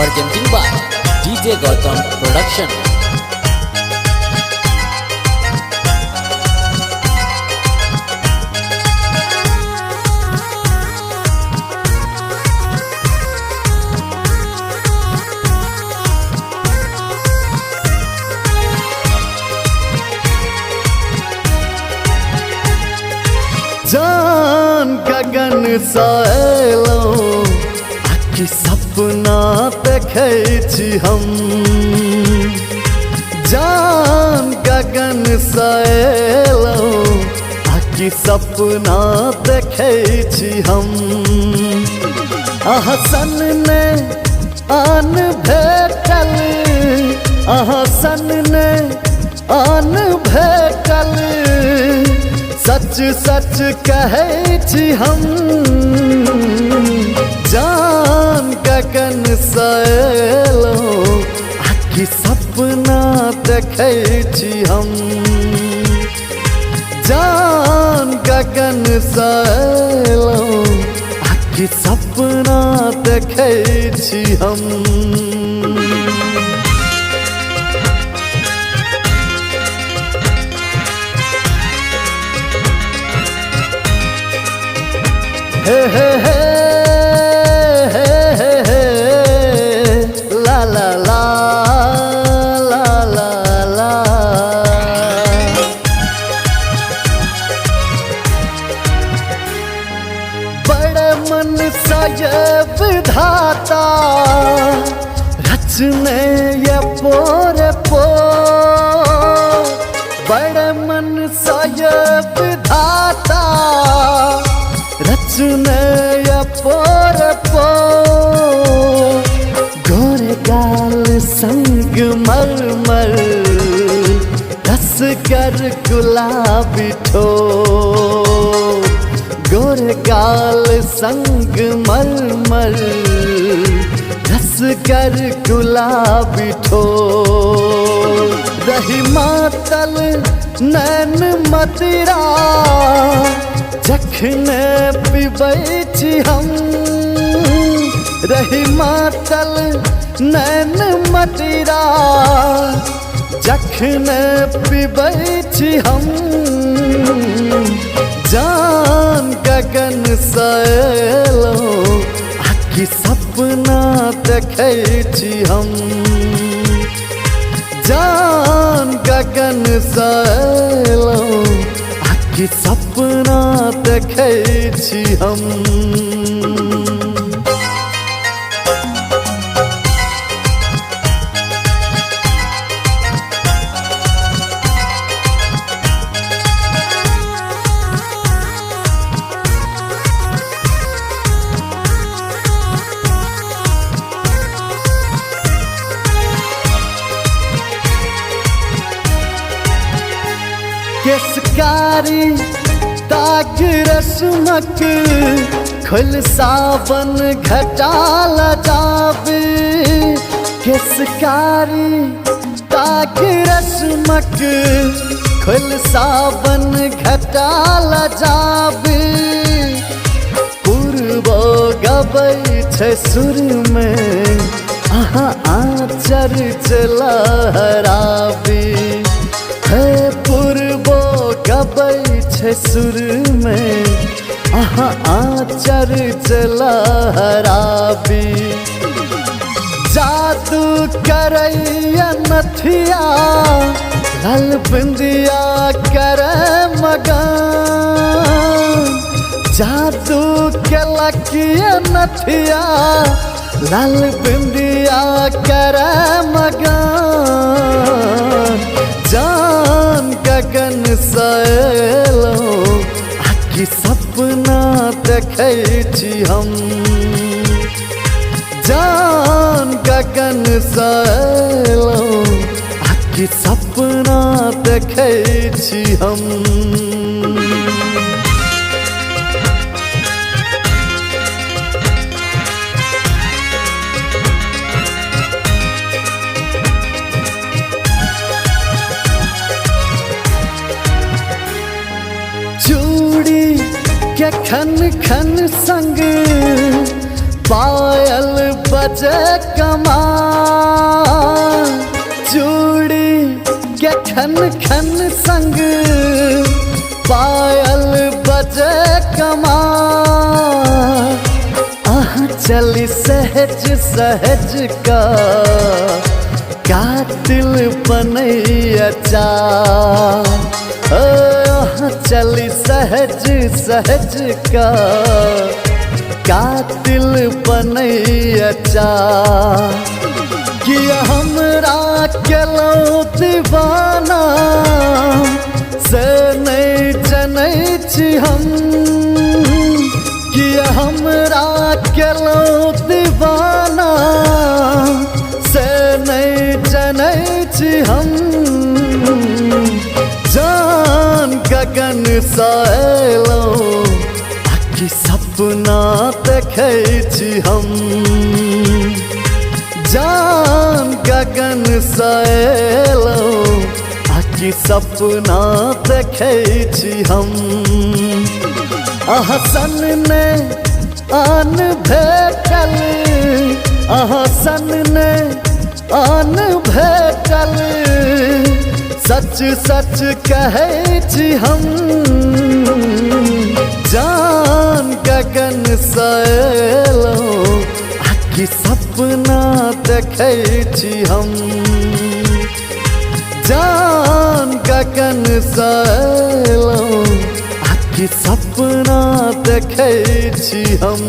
presenting by DJ Gautam Production. जान गगन सायलो आखि सपना देखै छी हम। जान गगन सायलो आखि सपना देखै छी हम। अहसन ने आन भेटल, अहसन ने आन भेटल, सच सच कहै छी हम। जान गगन सायलो आखि सपना देखै छी हम। जान गगन सायलो आखि सपना देखै छी हम। हे हे हे हे हे ला ला ला ला ला ला। बड़े मन सा ये विधाता रचने ये पोरे पो। बड़े मन सा ये विधाता रचने या पोर पो। गोरे गाल संग मरमर रस कर गुलाबी ठोर। गोरे गाल संग मरमर रस कर गुलाबी ठोर। रही मातल नैन मदिरा जखने पिबै छी हम। रही मातल नैन मदिरा जखने पिबै छी हम। जान गगन सायलो आखि सपना देखै छी हम। जान गगन सायलो आखि सपना देखै छी हम। केसकारी दाग रस्मक खुल सावन घटाल जाबे। केसकारी दाग रस्मक खुल सावन घटाल जाबे। पूर्वो गबै छै सुर में अहाँ आँचर लहराबी। हे पूर्वो गबै छै सुर में अहाँ आँचर लहराबी। जादू करैया नथिया लाल बिंदिया करे मगन। जादू केलकिया नथिया लाल बिंदिया करे मगन। जान गगन सायलो आखि सपना देखै छी हम। जान गगन सायलो आखि सपना देखै छी हम। चूड़ी के खन खन संग पायल बजे कमान, चूड़ी के खन खन संग पायल बजे कमान। चली सहज सहज का कातिल बनैया चाल, चली सहज सहज का कातिल बनैया चाल। किया हमरा केलौ दीवाना से नहीं जनै छी हम, किया हमरा केलौ दीवाना से नहीं जनै छी हम। जान गगन सा एलौ आखि सपना देखै छी हम, जान गगन सा एलौ आखि सपना देखै छी हम। अहसन ने आन भेटल, अहसन ने आन भेटल, सच सच कहै छी हम। जान गगन सा एलौ आखि सपना देखै छी हम, जान गगन सा एलौ आखि सपना देखै छी हम।